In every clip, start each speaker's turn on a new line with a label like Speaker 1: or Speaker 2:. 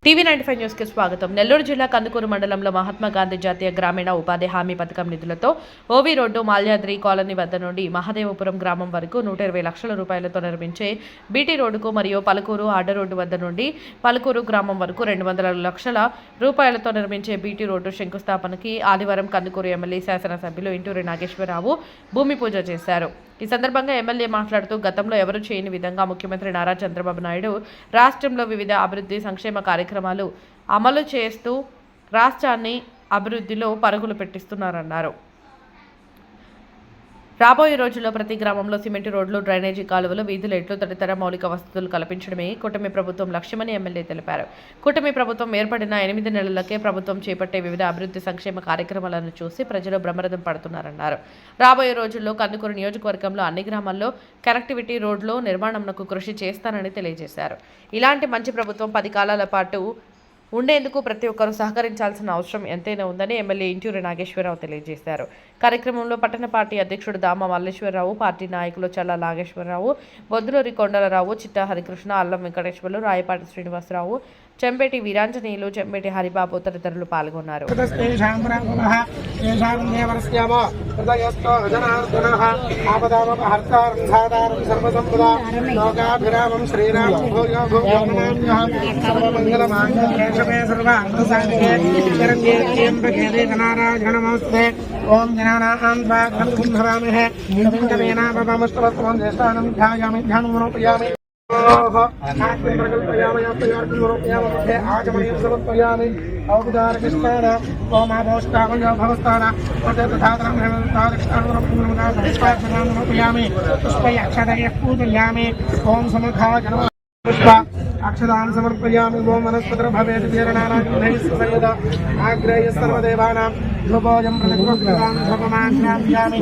Speaker 1: TV95 న్యూస్కి స్వాగతం. నెల్లూరు జిల్లా కందుకూరు మండలంలో మహాత్మా గాంధీ జాతీయ గ్రామీణ ఉపాధి హామీ పథకం నిధులతో ఓవి రోడ్డు మాల్యాద్రి కాలనీ వద్ద నుండి మహదేవపురం గ్రామం వరకు 120 లక్షల రూపాయలతో నిర్మించే బీటీ రోడ్డుకు మరియు పలుకూరు ఆడ రోడ్డు వద్ద నుండి పలుకూరు గ్రామం వరకు 200 లక్షల రూపాయలతో నిర్మించే బీటీ రోడ్డు శంకుస్థాపనకి ఆదివారం కందుకూరు ఎమ్మెల్యే శాసనసభ్యులు ఇంటూరి నాగేశ్వరరావు భూమి పూజ చేశారు. ఈ సందర్భంగా ఎమ్మెల్యే మాట్లాడుతూ గతంలో ఎవరూ చేయని విధంగా ముఖ్యమంత్రి నారా చంద్రబాబు నాయుడు రాష్ట్రంలో వివిధ అభివృద్ధి సంక్షేమ కార్యక్రమాలు అమలు చేస్తూ రాష్ట్రాన్ని అభివృద్ధిలో పరుగులు పెట్టిస్తున్నారన్నారు. రాబోయే రోజుల్లో ప్రతి గ్రామంలో సిమెంట్ రోడ్లు, డ్రైనేజీ కాలువలు, వీధి లైట్లు తదితర మౌలిక వసతులు కల్పించడమే కూటమి ప్రభుత్వం లక్ష్యమని ఎమ్మెల్యే తెలిపారు. కూటమి ప్రభుత్వం ఏర్పడిన 8 నెలలకే ప్రభుత్వం చేపట్టే వివిధ అభివృద్ధి సంక్షేమ కార్యక్రమాలను చూసి ప్రజలు బ్రహ్మరథం పడుతున్నారన్నారు. రాబోయే రోజుల్లో కందుకూరు నియోజకవర్గంలో అన్ని గ్రామాల్లో కనెక్టివిటీ రోడ్లు నిర్మాణంకు కృషి చేస్తానని తెలియజేశారు. ఇలాంటి మంచి ప్రభుత్వం 10 కాలాల పాటు ఉండేందుకు ప్రతి ఒక్కరూ సహకరించాల్సిన అవసరం ఎంతైనా ఉందని ఎమ్మెల్యే ఇంటూరి నాగేశ్వరరావు తెలియజేశారు. కార్యక్రమంలో పట్టణ పార్టీ అధ్యక్షుడు దామ మల్లేశ్వరరావు, పార్టీ నాయకులు చల్ల నాగేశ్వరరావు, బొద్దులూరి కొండలరావు, చిట్టా హరికృష్ణ, అల్లం వెంకటేశ్వర్లు, రాయపాటి శ్రీనివాసరావు, చెంపేటి వీరాంజనేయులు, చెంపేటి హరిబాబు తదితరులు పాల్గొన్నారు.
Speaker 2: ఓం జ్ఞానాం భాగవే నవీన బాబమస్తవత్వం దేశానం ధ్యాయామి ధ్యానమునోపయామి అక్షదాన్ సమర్పయామి. ఓం వనస్పతిర భవేత్ వీరనారాయణైః సర్వదా ఆగ్రహ్య సర్వదేవానాం ధ్రువోయం ప్రతిపక్షాం ధ్రువమాఖ్యామి.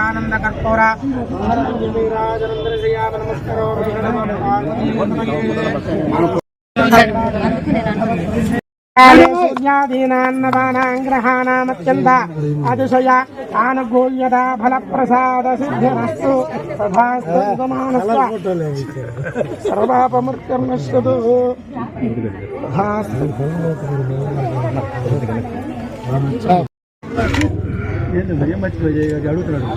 Speaker 2: ఆనంద కర్పూర సూర్యాదీనాన్నదానాగ్రహాణామత్యంత అతిశయ ఆనుకూల్యత ఫలప్రసాద సిద్ధిరస్తు తథాస్తు మానస సర్వాపమృత్యం నశ్యతు అడుగుతున్నాడు.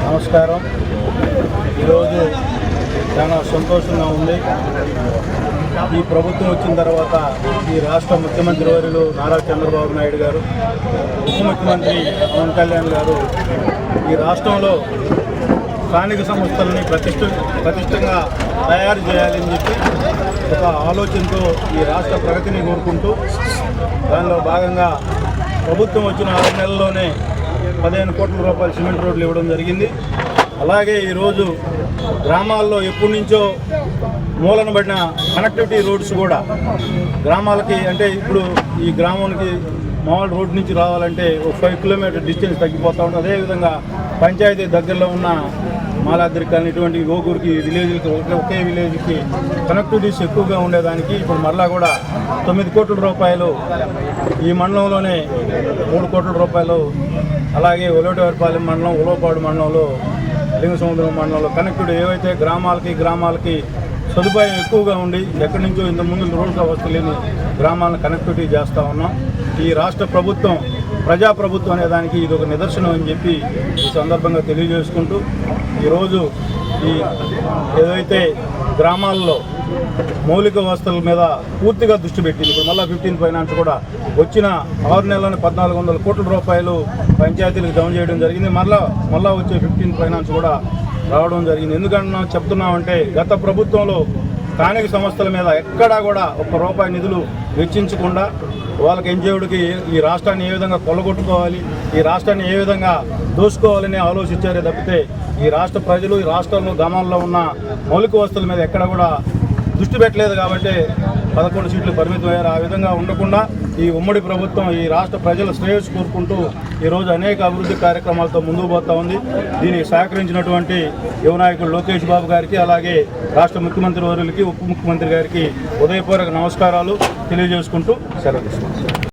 Speaker 2: నమస్కారం. ఈరోజు చాలా సంతోషంగా ఉంది. ఈ ప్రభుత్వం వచ్చిన తర్వాత ఈ రాష్ట్ర ముఖ్యమంత్రి వర్యులు నారా చంద్రబాబు నాయుడు గారు, ఉప ముఖ్యమంత్రి పవన్ కళ్యాణ్ గారు ఈ రాష్ట్రంలో స్థానిక సంస్థలని ప్రతిష్టంగా తయారు చేయాలని చెప్పి ఒక ఆలోచనతో ఈ రాష్ట్ర ప్రగతిని కోరుకుంటూ దానిలో భాగంగా ప్రభుత్వం వచ్చిన 6 నెలల్లోనే 15 కోట్ల రూపాయల సిమెంట్ రోడ్లు ఇవ్వడం జరిగింది. అలాగే ఈరోజు గ్రామాల్లో ఎప్పటి నుంచో మూలన పడిన కనెక్టివిటీ రోడ్స్ కూడా గ్రామాలకి, అంటే ఇప్పుడు ఈ గ్రామానికి మామూలు రోడ్డు నుంచి రావాలంటే ఒక 5 కిలోమీటర్ డిస్టెన్స్ తగ్గిపోతూ ఉంటుంది. అదేవిధంగా పంచాయతీ దగ్గరలో ఉన్న మాలాద్రి కానీ ఇటువంటి ఓగూరికి విలేజ్లకి ఒకే విలేజ్కి కనెక్టివిటీస్ ఎక్కువగా ఉండేదానికి ఇప్పుడు మరలా కూడా 9 కోట్ల రూపాయలు ఈ మండలంలోనే 3 కోట్ల రూపాయలు అలాగే ఉలవటివారిపాలెం మండలం, ఉలవపాడు మండలంలో, లింగసముద్రం మండలంలో కనెక్టివిటీ ఏవైతే గ్రామాలకి సదుపాయం ఎక్కువగా ఉండి ఎక్కడి నుంచో ఇంతకుముందు రోడ్డు వ్యవస్థ లేని గ్రామాలను కనెక్టివిటీ చేస్తూ ఉన్నాం. ఈ రాష్ట్ర ప్రభుత్వం ప్రజాప్రభుత్వం అనే దానికి ఇది ఒక నిదర్శనం అని చెప్పి ఈ సందర్భంగా తెలియజేసుకుంటూ, ఈరోజు ఈ ఏదైతే గ్రామాల్లో మౌలిక వసతుల మీద పూర్తిగా దృష్టి పెట్టింది. ఇప్పుడు మళ్ళీ 15 ఫైనాన్స్ కూడా వచ్చిన 6 నెలలను 1400 కోట్ల రూపాయలు పంచాయతీలకు జమ చేయడం జరిగింది. మళ్ళా వచ్చే 15 ఫైనాన్స్ కూడా రావడం జరిగింది. ఎందుకంటే చెప్తున్నామంటే గత ప్రభుత్వంలో స్థానిక సంస్థల మీద ఎక్కడా కూడా ఒక్క రూపాయి నిధులు వెచ్చించకుండా వాళ్ళకి ఎంజేయుడికి ఈ రాష్ట్రాన్ని ఏ విధంగా కొల్లగొట్టుకోవాలి, ఈ రాష్ట్రాన్ని ఏ విధంగా దోసుకోవాలని ఆలోచించారే తప్పితే ఈ రాష్ట్ర ప్రజలు, ఈ రాష్ట్రంలో గ్రామాల్లో ఉన్న మౌలిక వసతుల మీద ఎక్కడ కూడా దృష్టి పెట్టలేదు. కాబట్టి 11 సీట్లు పరిమితమయ్యారు. ఆ విధంగా ఉండకుండా ఈ ఉమ్మడి ప్రభుత్వం ఈ రాష్ట్ర ప్రజల శ్రేయస్సు కోరుకుంటూ ఈరోజు అనేక అభివృద్ధి కార్యక్రమాలతో ముందుకు పోతా ఉంది. దీనికి సహకరించినటువంటి యువ నాయకుడు లోకేష్ బాబు గారికి, అలాగే రాష్ట్ర ముఖ్యమంత్రి వర్యులకి, ఉప ముఖ్యమంత్రి గారికి ఉదయపూర్వక నమస్కారాలు తెలియజేసుకుంటూ సెలవు తీసుకుంటాం.